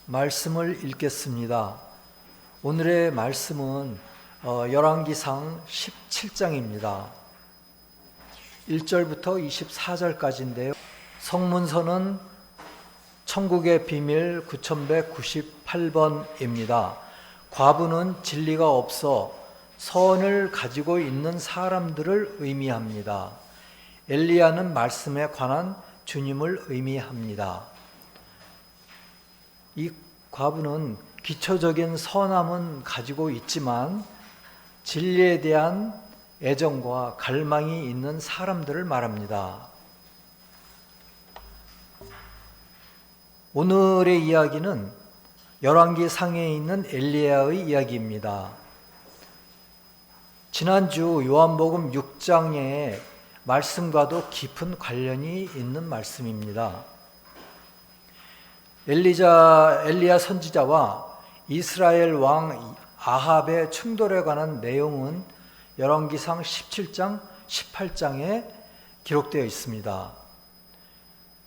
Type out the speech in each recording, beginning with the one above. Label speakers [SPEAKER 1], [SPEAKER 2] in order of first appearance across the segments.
[SPEAKER 1] 말씀을 읽겠습니다. 오늘의 말씀은 열왕기상 17장입니다. 1절부터 24절까지인데요. 성문서는 천국의 비밀 9198번입니다. 과부는 진리가 없어 선을 가지고 있는 사람들을 의미합니다. 엘리야는 말씀에 관한 주님을 의미합니다. 이 과부는 기초적인 선함은 가지고 있지만 진리에 대한 애정과 갈망이 있는 사람들을 말합니다. 오늘의 이야기는 열왕기상에 있는 엘리야의 이야기입니다. 지난주 요한복음 6장의 말씀과도 깊은 관련이 있는 말씀입니다. 엘리야 선지자와 이스라엘 왕 아합의 충돌에 관한 내용은 열왕기상 17장, 18장에 기록되어 있습니다.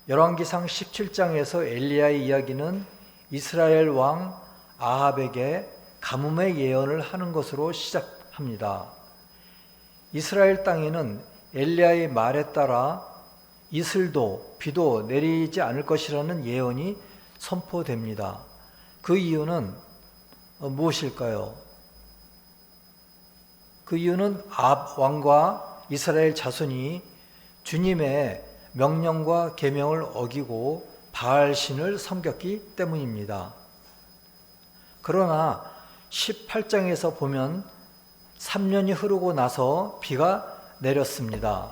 [SPEAKER 1] 열왕기상 17장에서 엘리야의 이야기는 이스라엘 왕 아합에게 가뭄의 예언을 하는 것으로 시작합니다. 이스라엘 땅에는 엘리야의 말에 따라 이슬도 비도 내리지 않을 것이라는 예언이 선포됩니다. 그 이유는 무엇일까요? 그 이유는 아합 왕과 이스라엘 자손이 주님의 명령과 계명을 어기고 바알신을 섬겼기 때문입니다. 그러나 18장에서 보면 3년이 흐르고 나서 비가 내렸습니다.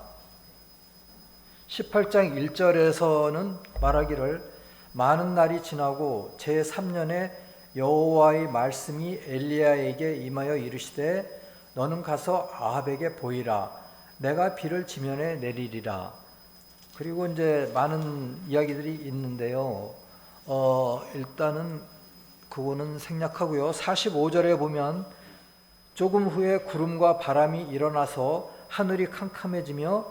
[SPEAKER 1] 18장 1절에서는 말하기를 많은 날이 지나고 제3년에 여호와의 말씀이 엘리야에게 임하여 이르시되 너는 가서 아합에게 보이라. 내가 비를 지면에 내리리라. 그리고 이제 많은 이야기들이 있는데요. 일단은 그거는 생략하고요. 45절에 보면 조금 후에 구름과 바람이 일어나서 하늘이 캄캄해지며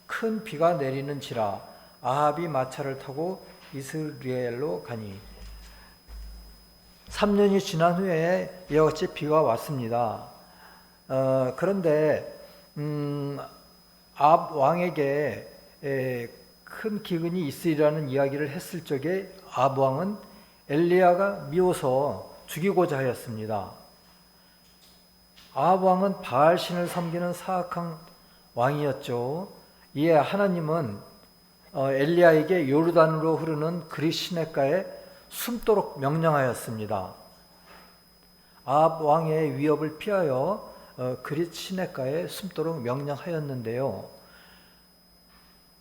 [SPEAKER 1] 큰 비가 내리는지라 아합이 마차를 타고 이스라엘로 가니 3년이 지난 후에 이와 같이 비가 왔습니다. 그런데 아합 왕에게 큰 기근이 있으리라는 이야기를 했을 적에 아합 왕은 엘리야가 미워서 죽이고자 하였습니다. 아합 왕은 바알신을 섬기는 사악한 왕이었죠. 이에 하나님은 엘리야에게 요르단으로 흐르는 그릿 시냇가에 숨도록 명령하였습니다. 아합 왕의 위협을 피하여 그릿 시냇가에 숨도록 명령하였는데요.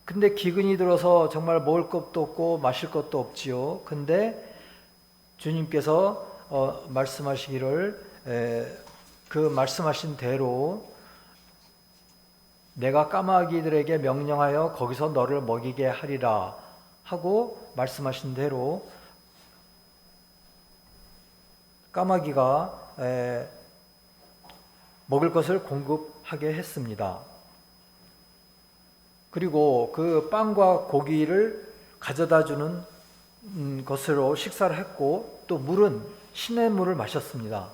[SPEAKER 1] 근데 기근이 들어서 정말 먹을 것도 없고 마실 것도 없지요. 근데 주님께서 말씀하시기를 그 말씀하신 대로 내가 까마귀들에게 명령하여 거기서 너를 먹이게 하리라 하고 말씀하신 대로 까마귀가 먹을 것을 공급하게 했습니다. 그리고 그 빵과 고기를 가져다 주는 것으로 식사를 했고 또 물은 시냇물을 마셨습니다.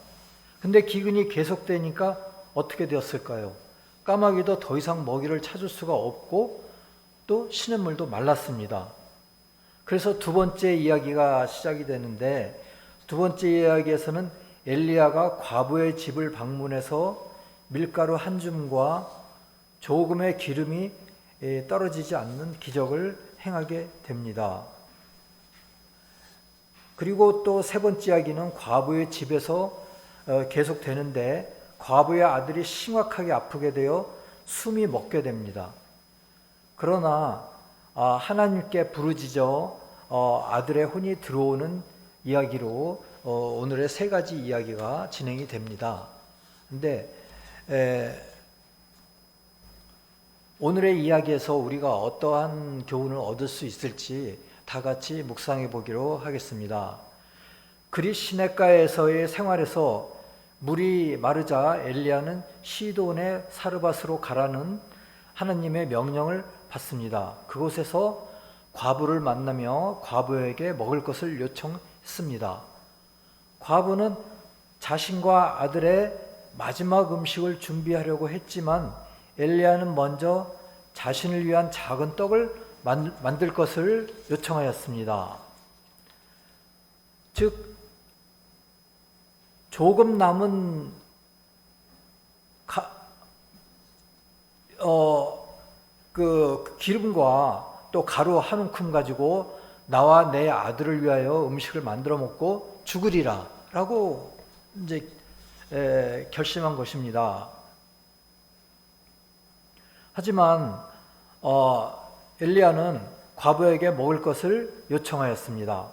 [SPEAKER 1] 근데 기근이 계속되니까 어떻게 되었을까요? 까마귀도 더 이상 먹이를 찾을 수가 없고 또 시냇물도 말랐습니다. 그래서 두 번째 이야기가 시작이 되는데 두 번째 이야기에서는 엘리야가 과부의 집을 방문해서 밀가루 한 줌과 조금의 기름이 떨어지지 않는 기적을 행하게 됩니다. 그리고 또 세 번째 이야기는 과부의 집에서 계속되는데 과부의 아들이 심각하게 아프게 되어 숨이 멎게 됩니다. 그러나 하나님께 부르짖어 아들의 혼이 들어오는 이야기로 오늘의 세 가지 이야기가 진행이 됩니다. 근데 오늘의 이야기에서 우리가 어떠한 교훈을 얻을 수 있을지 다 같이 묵상해 보기로 하겠습니다. 그릿 시냇가에서의 생활에서 물이 마르자 엘리야는 시돈의 사르밧으로 가라는 하나님의 명령을 받습니다. 그곳에서 과부를 만나며 과부에게 먹을 것을 요청했습니다. 했습니다. 과부는 자신과 아들의 마지막 음식을 준비하려고 했지만 엘리야는 먼저 자신을 위한 작은 떡을 만들 것을 요청하였습니다. 즉 조금 남은 그 기름과 또 가루 한 움큼 가지고 나와 내 아들을 위하여 음식을 만들어 먹고 죽으리라 라고 이제 결심한 것입니다. 하지만 엘리야는 과부에게 먹을 것을 요청하였습니다.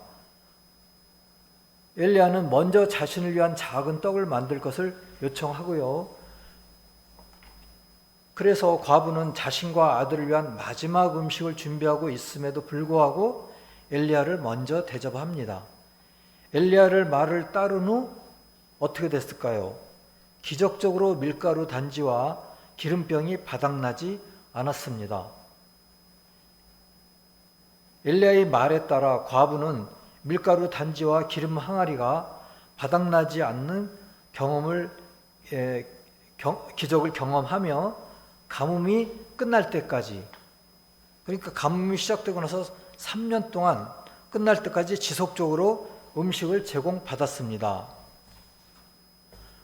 [SPEAKER 1] 엘리야는 먼저 자신을 위한 작은 떡을 만들 것을 요청하고요. 그래서 과부는 자신과 아들을 위한 마지막 음식을 준비하고 있음에도 불구하고 엘리야를 먼저 대접합니다. 엘리야를 말을 따른 후 어떻게 됐을까요? 기적적으로 밀가루 단지와 기름병이 바닥나지 않았습니다. 엘리야의 말에 따라 과부는 밀가루 단지와 기름 항아리가 바닥나지 않는 기적을 경험하며 가뭄이 끝날 때까지, 그러니까 가뭄이 시작되고 나서 3년 동안 끝날 때까지 지속적으로 음식을 제공받았습니다.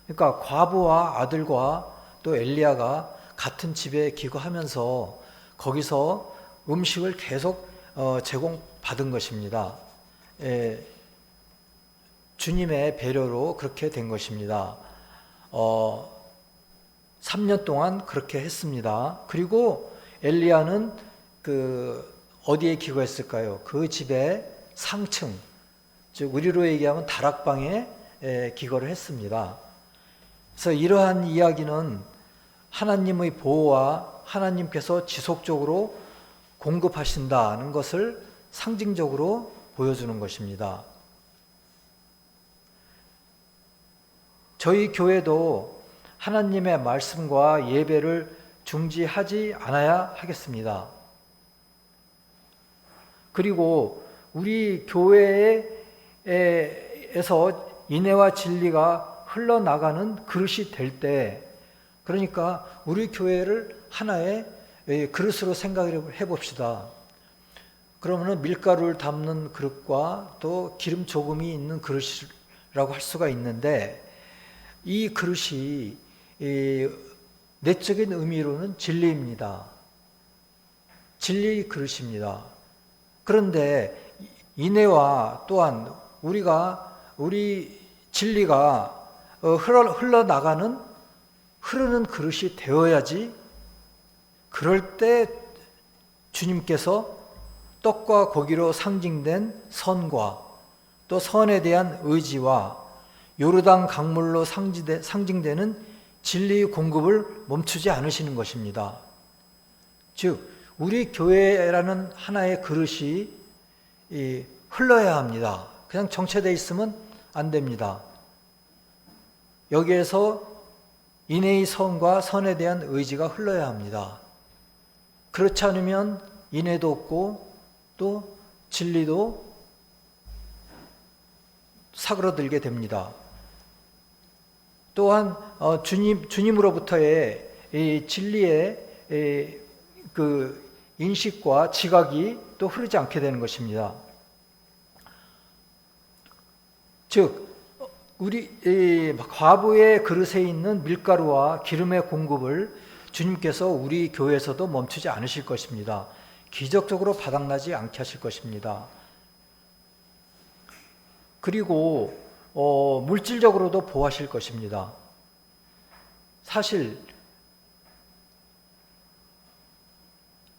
[SPEAKER 1] 그러니까 과부와 아들과 또 엘리야가 같은 집에 기거하면서 거기서 음식을 계속 제공받은 것입니다. 주님의 배려로 그렇게 된 것입니다. 3년 동안 그렇게 했습니다. 그리고 엘리야는 어디에 기거했을까요? 그 집의 상층, 즉 우리로 얘기하면 다락방에 기거를 했습니다. 그래서 이러한 이야기는 하나님의 보호와 하나님께서 지속적으로 공급하신다는 것을 상징적으로 보여주는 것입니다. 저희 교회도 하나님의 말씀과 예배를 중지하지 않아야 하겠습니다. 그리고 우리 교회에서 인애와 진리가 흘러나가는 그릇이 될 때, 그러니까 우리 교회를 하나의 그릇으로 생각을 해봅시다. 그러면 밀가루를 담는 그릇과 또 기름 조금이 있는 그릇이라고 할 수가 있는데, 이 그릇이 내적인 의미로는 진리입니다. 진리의 그릇입니다. 그런데 인애와 또한 우리 진리가 흐르는 그릇이 되어야지, 그럴 때 주님께서 떡과 고기로 상징된 선과 또 선에 대한 의지와 요르단 강물로 상징되는 진리의 공급을 멈추지 않으시는 것입니다. 즉 우리 교회라는 하나의 그릇이 흘러야 합니다. 그냥 정체되어 있으면 안 됩니다. 여기에서 인애의 선과 선에 대한 의지가 흘러야 합니다. 그렇지 않으면 인애도 없고 또 진리도 사그러들게 됩니다. 또한 주님으로부터의 이 진리의 그 인식과 지각이 또 흐르지 않게 되는 것입니다. 즉 우리 과부의 그릇에 있는 밀가루와 기름의 공급을 주님께서 우리 교회에서도 멈추지 않으실 것입니다. 기적적으로 바닥나지 않게 하실 것입니다. 그리고 물질적으로도 보호하실 것입니다. 사실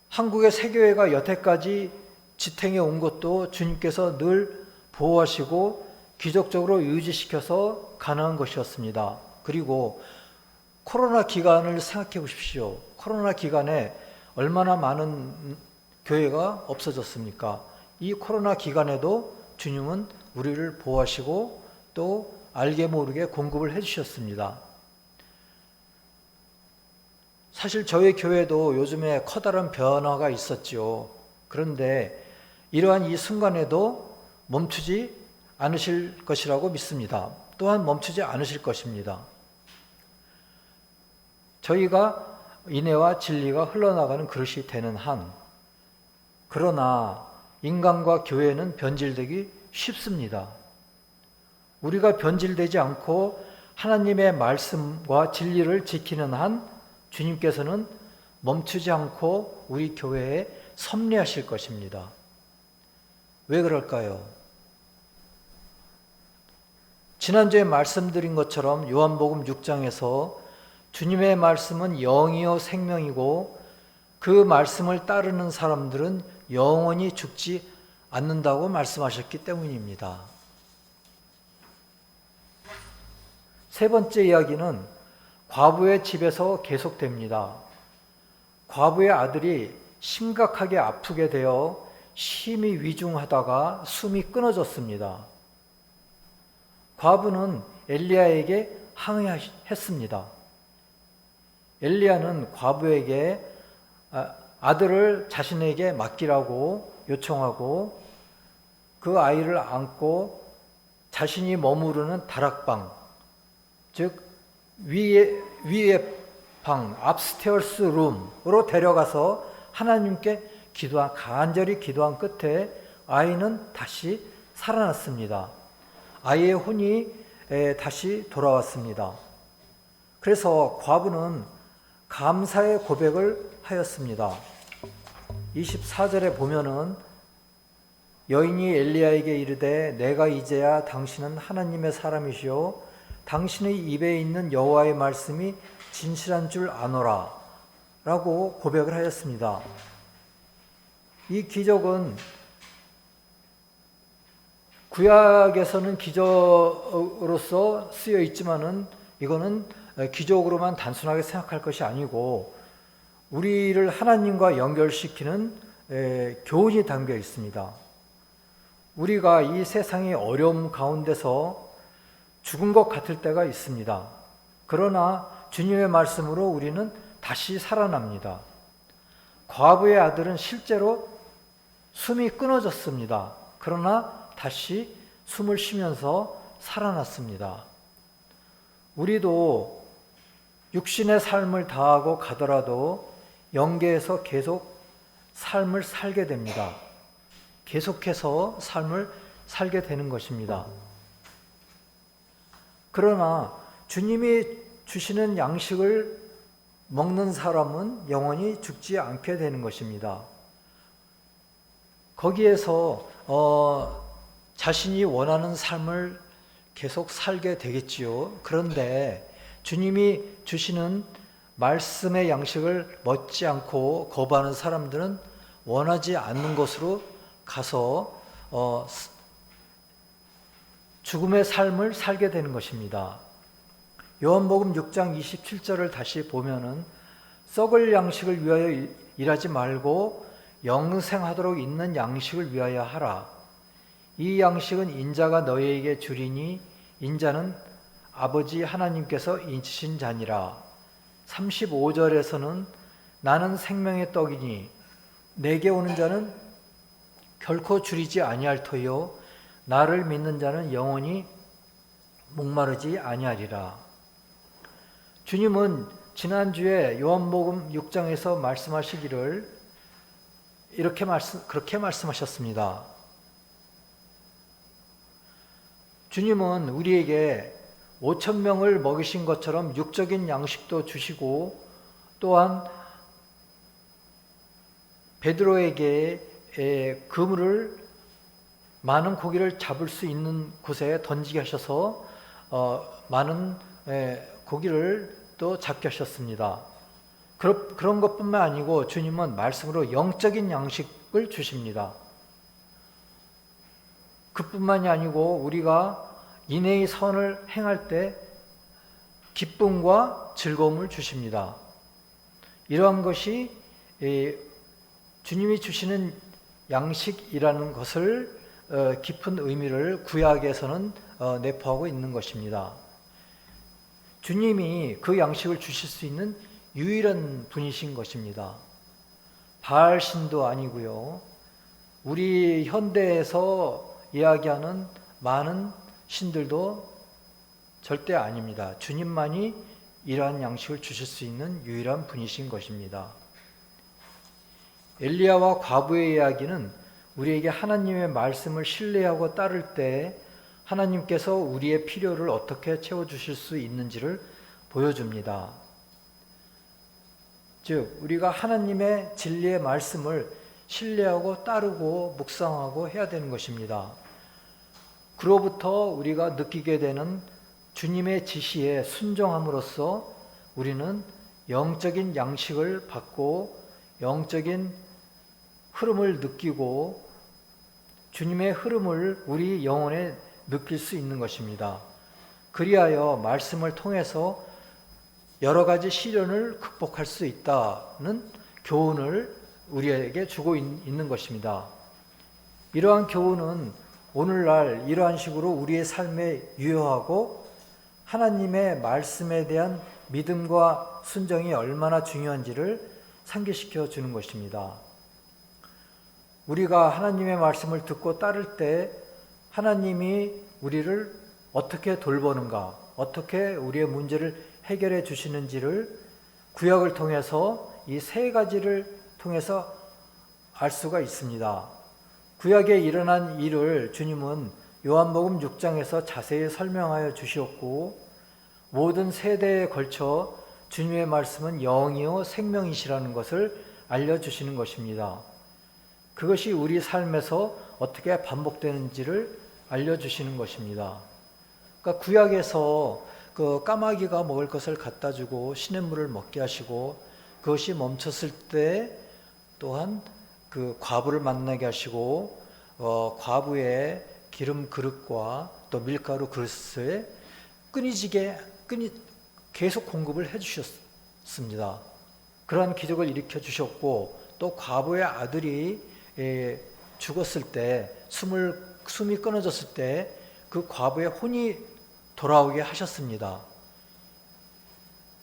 [SPEAKER 1] 한국의 세교회가 여태까지 지탱해 온 것도 주님께서 늘 보호하시고 기적적으로 유지시켜서 가능한 것이었습니다. 그리고 코로나 기간을 생각해 보십시오. 코로나 기간에 얼마나 많은 교회가 없어졌습니까? 이 코로나 기간에도 주님은 우리를 보호하시고 또 알게 모르게 공급을 해주셨습니다. 사실 저희 교회도 요즘에 커다란 변화가 있었지요. 그런데 이러한 이 순간에도 멈추지 않으실 것이라고 믿습니다. 또한 멈추지 않으실 것입니다. 저희가 인애와 진리가 흘러나가는 그릇이 되는 한, 그러나 인간과 교회는 변질되기 쉽습니다. 우리가 변질되지 않고 하나님의 말씀과 진리를 지키는 한 주님께서는 멈추지 않고 우리 교회에 섭리하실 것입니다. 왜 그럴까요? 지난주에 말씀드린 것처럼 요한복음 6장에서 주님의 말씀은 영이요 생명이고 그 말씀을 따르는 사람들은 영원히 죽지 않는다고 말씀하셨기 때문입니다. 세 번째 이야기는 과부의 집에서 계속됩니다. 과부의 아들이 심각하게 아프게 되어 심히 위중하다가 숨이 끊어졌습니다. 과부는 엘리야에게 항의했습니다. 엘리야는 과부에게 아들을 자신에게 맡기라고 요청하고 그 아이를 안고 자신이 머무르는 다락방, 즉 위의 방, 업스테어스 룸으로 데려가서 하나님께 간절히 기도한 끝에 아이는 다시 살아났습니다. 아이의 혼이 다시 돌아왔습니다. 그래서 과부는 감사의 고백을 하였습니다. 24절에 보면은 여인이 엘리야에게 이르되 내가 이제야 당신은 하나님의 사람이시오 당신의 입에 있는 여호와의 말씀이 진실한 줄 아노라 라고 고백을 하였습니다. 이 기적은 구약에서는 기적으로서 쓰여 있지만은 이거는 기적으로만 단순하게 생각할 것이 아니고 우리를 하나님과 연결시키는 교훈이 담겨 있습니다. 우리가 이 세상의 어려움 가운데서 죽은 것 같을 때가 있습니다. 그러나 주님의 말씀으로 우리는 다시 살아납니다. 과부의 아들은 실제로 숨이 끊어졌습니다. 그러나 다시 숨을 쉬면서 살아났습니다. 우리도 육신의 삶을 다하고 가더라도 영계에서 계속 삶을 살게 됩니다. 계속해서 삶을 살게 되는 것입니다. 그러나 주님이 주시는 양식을 먹는 사람은 영원히 죽지 않게 되는 것입니다. 거기에서 자신이 원하는 삶을 계속 살게 되겠지요. 그런데 주님이 주시는 말씀의 양식을 먹지 않고 거부하는 사람들은 원하지 않는 곳으로 가서 죽음의 삶을 살게 되는 것입니다. 요한복음 6장 27절을 다시 보면은 썩을 양식을 위하여 일하지 말고 영생하도록 있는 양식을 위하여 하라. 이 양식은 인자가 너희에게 주리니 인자는 아버지 하나님께서 인치신 자니라. 35절에서는 나는 생명의 떡이니 내게 오는 자는 결코 줄이지 아니할 터요 나를 믿는 자는 영원히 목마르지 아니하리라. 주님은 지난주에 요한복음 6장에서 말씀하시기를 그렇게 말씀하셨습니다. 주님은 우리에게 5,000명을 먹이신 것처럼 육적인 양식도 주시고 또한 베드로에게 많은 고기를 잡을 수 있는 곳에 던지게 하셔서 많은 고기를 또 잡게 하셨습니다. 그런 것뿐만 아니고 주님은 말씀으로 영적인 양식을 주십니다. 그뿐만이 아니고 우리가 인애의 선을 행할 때 기쁨과 즐거움을 주십니다. 이러한 것이 주님이 주시는 양식이라는 것을 깊은 의미를 구약에서는 내포하고 있는 것입니다. 주님이 그 양식을 주실 수 있는 유일한 분이신 것입니다. 바알신도 아니고요. 우리 현대에서 이야기하는 많은 신들도 절대 아닙니다. 주님만이 이러한 양식을 주실 수 있는 유일한 분이신 것입니다. 엘리야와 과부의 이야기는 우리에게 하나님의 말씀을 신뢰하고 따를 때 하나님께서 우리의 필요를 어떻게 채워주실 수 있는지를 보여줍니다. 즉, 우리가 하나님의 진리의 말씀을 신뢰하고 따르고 묵상하고 해야 되는 것입니다. 그로부터 우리가 느끼게 되는 주님의 지시에 순종함으로써 우리는 영적인 양식을 받고 영적인 흐름을 느끼고 주님의 흐름을 우리 영혼에 느낄 수 있는 것입니다. 그리하여 말씀을 통해서 여러 가지 시련을 극복할 수 있다는 교훈을 우리에게 주고 있는 것입니다. 이러한 교훈은 오늘날 이러한 식으로 우리의 삶에 유효하고 하나님의 말씀에 대한 믿음과 순종이 얼마나 중요한지를 상기시켜 주는 것입니다. 우리가 하나님의 말씀을 듣고 따를 때 하나님이 우리를 어떻게 돌보는가, 어떻게 우리의 문제를 해결해 주시는지를 구약을 통해서 이 세 가지를 통해서 알 수가 있습니다. 구약에 일어난 일을 주님은 요한복음 6장에서 자세히 설명하여 주셨고 모든 세대에 걸쳐 주님의 말씀은 영이요 생명이시라는 것을 알려주시는 것입니다. 그것이 우리 삶에서 어떻게 반복되는지를 알려주시는 것입니다. 그러니까 구약에서 그 까마귀가 먹을 것을 갖다 주고 시냇물을 먹게 하시고 그것이 멈췄을 때 또한 그 과부를 만나게 하시고 과부의 기름 그릇과 또 밀가루 그릇에 계속 공급을 해주셨습니다. 그러한 기적을 일으켜 주셨고 또 과부의 아들이 죽었을 때 숨이 끊어졌을 때 그 과부의 혼이 돌아오게 하셨습니다.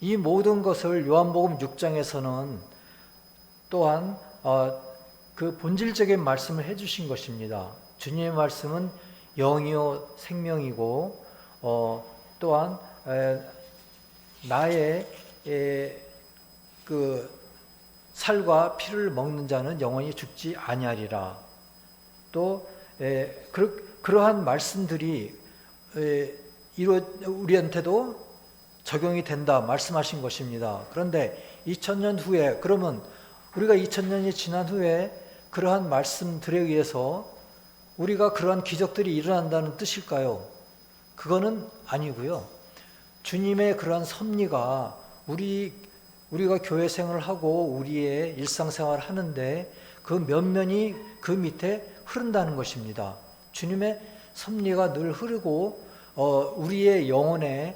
[SPEAKER 1] 이 모든 것을 요한복음 6장에서는 또한 그 본질적인 말씀을 해주신 것입니다. 주님의 말씀은 영이요 생명이고 또한 나의 그 살과 피를 먹는 자는 영원히 죽지 아니하리라. 또 그러한 말씀들이 우리한테도 적용이 된다 말씀하신 것입니다. 그런데 2000년 후에 그러면 우리가 2000년이 지난 후에 그러한 말씀들에 의해서 우리가 그러한 기적들이 일어난다는 뜻일까요? 그거는 아니고요. 주님의 그러한 섭리가 우리가 교회 생활을 하고 우리의 일상생활을 하는데 그 면면이 그 밑에 흐른다는 것입니다. 주님의 섭리가 늘 흐르고 우리의 영혼에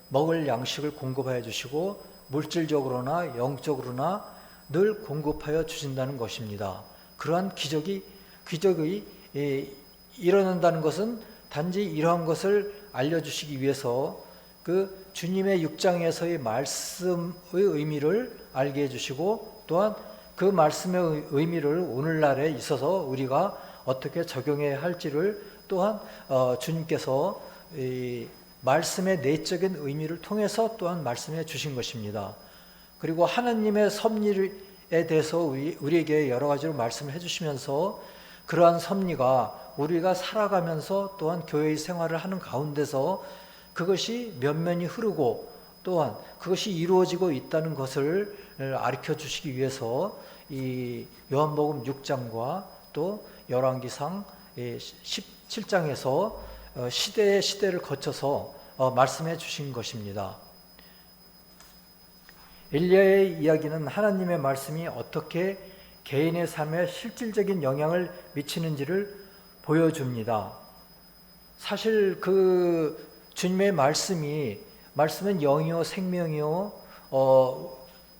[SPEAKER 1] 먹을 양식을 공급하여 주시고 물질적으로나 영적으로나 늘 공급하여 주신다는 것입니다. 그러한 기적이 일어난다는 것은 단지 이러한 것을 알려주시기 위해서 그 주님의 6장에서의 말씀의 의미를 알게 해주시고 또한 그 말씀의 의미를 오늘날에 있어서 우리가 어떻게 적용해야 할지를 또한 주님께서 이 말씀의 내적인 의미를 통해서 또한 말씀해 주신 것입니다. 그리고 하나님의 섭리에 대해서 우리에게 여러 가지로 말씀을 해주시면서 그러한 섭리가 우리가 살아가면서 또한 교회의 생활을 하는 가운데서 그것이 면면이 흐르고 또한 그것이 이루어지고 있다는 것을 가르쳐 주시기 위해서 이 요한복음 6장과 또 열왕기상 17장에서 시대를 거쳐서 말씀해 주신 것입니다. 엘리야의 이야기는 하나님의 말씀이 어떻게 개인의 삶에 실질적인 영향을 미치는지를 보여줍니다. 사실 그 주님의 말씀은 영이요 생명이요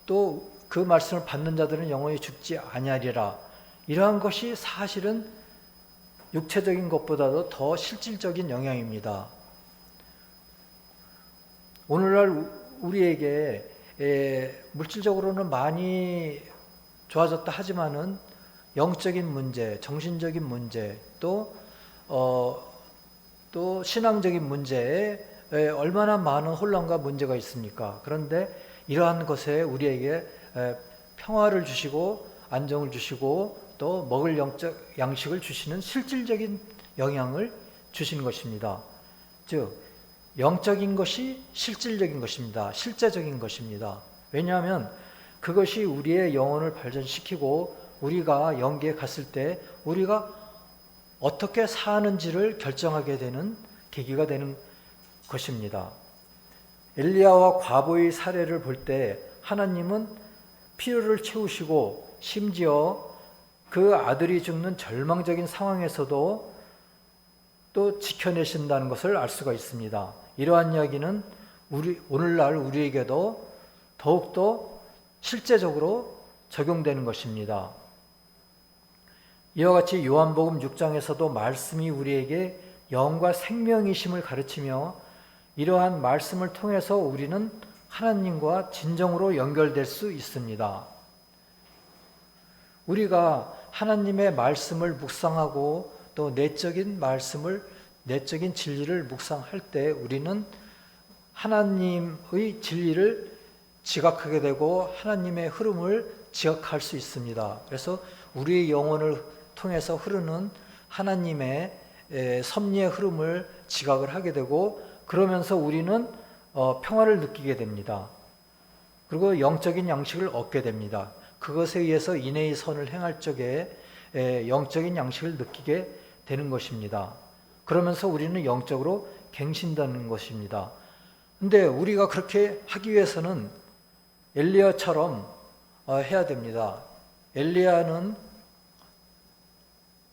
[SPEAKER 1] 또 그 말씀을 받는 자들은 영원히 죽지 아니하리라. 이러한 것이 사실은 육체적인 것보다도 더 실질적인 영향입니다. 오늘날 우리에게 물질적으로는 많이 좋아졌다 하지만은 영적인 문제, 정신적인 문제, 또 또 신앙적인 문제에 얼마나 많은 혼란과 문제가 있습니까? 그런데 이러한 것에 우리에게 평화를 주시고 안정을 주시고 또 먹을 영적 양식을 주시는 실질적인 영향을 주시는 것입니다. 즉 영적인 것이 실질적인 것입니다. 실제적인 것입니다. 왜냐하면 그것이 우리의 영혼을 발전시키고 우리가 영계에 갔을 때 우리가 어떻게 사는지를 결정하게 되는 계기가 되는 것입니다. 엘리야와 과부의 사례를 볼 때 하나님은 필요를 채우시고 심지어 그 아들이 죽는 절망적인 상황에서도 또 지켜내신다는 것을 알 수가 있습니다. 이러한 이야기는 오늘날 우리에게도 더욱더 실제적으로 적용되는 것입니다. 이와 같이 요한복음 6장에서도 말씀이 우리에게 영과 생명이심을 가르치며 이러한 말씀을 통해서 우리는 하나님과 진정으로 연결될 수 있습니다. 우리가 하나님의 말씀을 묵상하고 또 내적인 진리를 묵상할 때 우리는 하나님의 진리를 지각하게 되고 하나님의 흐름을 지각할 수 있습니다. 그래서 우리의 영혼을 통해서 흐르는 하나님의 섭리의 흐름을 지각을 하게 되고 그러면서 우리는 평화를 느끼게 됩니다. 그리고 영적인 양식을 얻게 됩니다. 그것에 의해서 인내의 선을 행할 적에 영적인 양식을 느끼게 되는 것입니다. 그러면서 우리는 영적으로 갱신되는 것입니다. 근데 우리가 그렇게 하기 위해서는 엘리야처럼 해야 됩니다. 엘리야는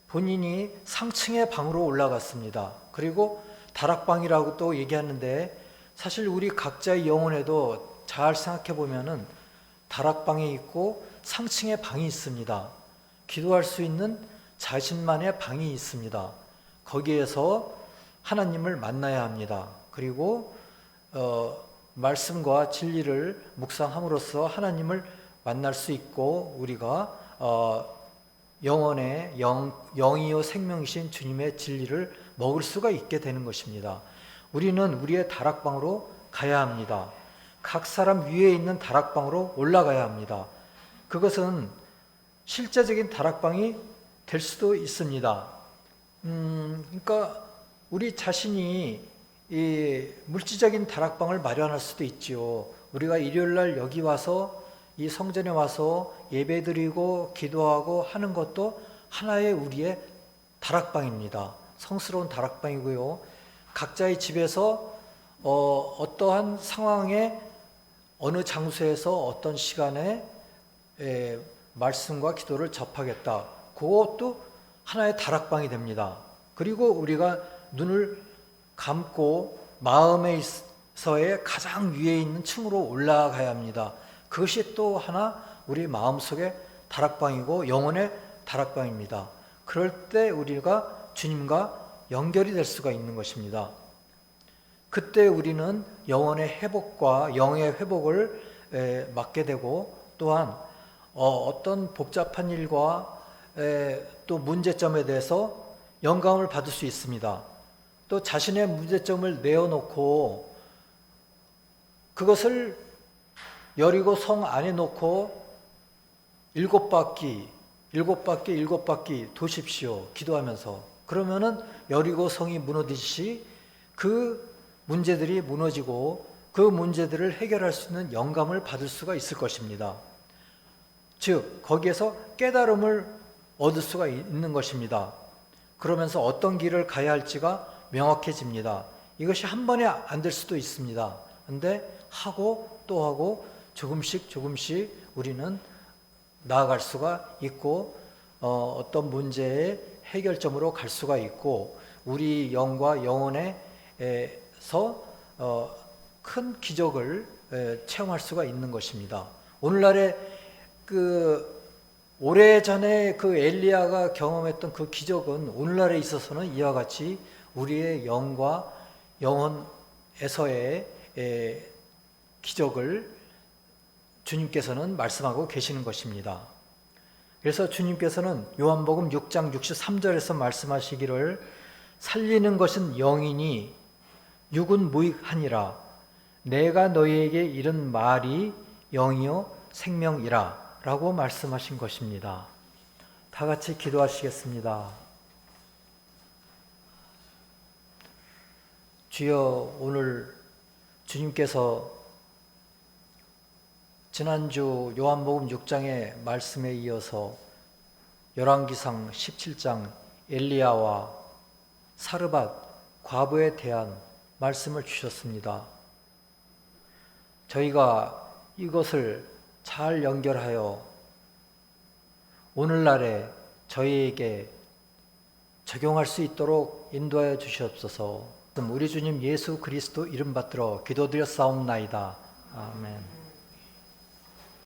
[SPEAKER 1] 본인이 상층의 방으로 올라갔습니다. 그리고 다락방이라고 또 얘기하는데 사실 우리 각자의 영혼에도 잘 생각해 보면은 다락방이 있고 상층의 방이 있습니다. 기도할 수 있는 자신만의 방이 있습니다. 거기에서 하나님을 만나야 합니다. 그리고 말씀과 진리를 묵상함으로써 하나님을 만날 수 있고 우리가 영혼의 영이요 생명이신 주님의 진리를 먹을 수가 있게 되는 것입니다. 우리는 우리의 다락방으로 가야 합니다. 각 사람 위에 있는 다락방으로 올라가야 합니다. 그것은 실제적인 다락방이 될 수도 있습니다. 그러니까 우리 자신이 이 물질적인 다락방을 마련할 수도 있지요. 우리가 일요일날 여기 와서 이 성전에 와서 예배드리고 기도하고 하는 것도 하나의 우리의 다락방입니다. 성스러운 다락방이고요. 각자의 집에서 어떠한 상황에 어느 장소에서 어떤 시간에 말씀과 기도를 접하겠다. 그것도 하나의 다락방이 됩니다. 그리고 우리가 눈을 감고 마음에서의 가장 위에 있는 층으로 올라가야 합니다. 그것이 또 하나 우리 마음속의 다락방이고 영혼의 다락방입니다. 그럴 때 우리가 주님과 연결이 될 수가 있는 것입니다. 그때 우리는 영혼의 회복과 영의 회복을 맡게 되고 또한 어떤 복잡한 일과 또 문제점에 대해서 영감을 받을 수 있습니다. 또 자신의 문제점을 내어놓고 그것을 여리고 성 안에 놓고 일곱 바퀴 도십시오. 기도하면서. 그러면은 여리고 성이 무너지듯이 그 문제들이 무너지고 그 문제들을 해결할 수 있는 영감을 받을 수가 있을 것입니다. 즉 거기에서 깨달음을 얻을 수가 있는 것입니다. 그러면서 어떤 길을 가야 할지가 명확해집니다. 이것이 한 번에 안 될 수도 있습니다. 근데 하고 또 하고 조금씩 우리는 나아갈 수가 있고 어떤 문제의 해결점으로 갈 수가 있고 우리 영과 영혼에서 큰 기적을 체험할 수가 있는 것입니다. 오늘날의 오래전에 그 엘리야가 경험했던 그 기적은 오늘날에 있어서는 이와 같이 우리의 영과 영혼에서의 기적을 주님께서는 말씀하고 계시는 것입니다. 그래서 주님께서는 요한복음 6장 63절에서 말씀하시기를 살리는 것은 영이니 육은 무익하니라. 내가 너희에게 이른 말이 영이요 생명이라 라고 말씀하신 것입니다. 다 같이 기도하시겠습니다. 주여, 오늘 주님께서 지난주 요한복음 6장의 말씀에 이어서 열왕기상 17장 엘리야와 사르밧 과부에 대한 말씀을 주셨습니다. 저희가 이것을 잘 연결하여 오늘날에 저희에게 적용할 수 있도록 인도하여 주시옵소서. 우리 주님 예수 그리스도 이름 받들어 기도드렸사옵나이다. 아멘.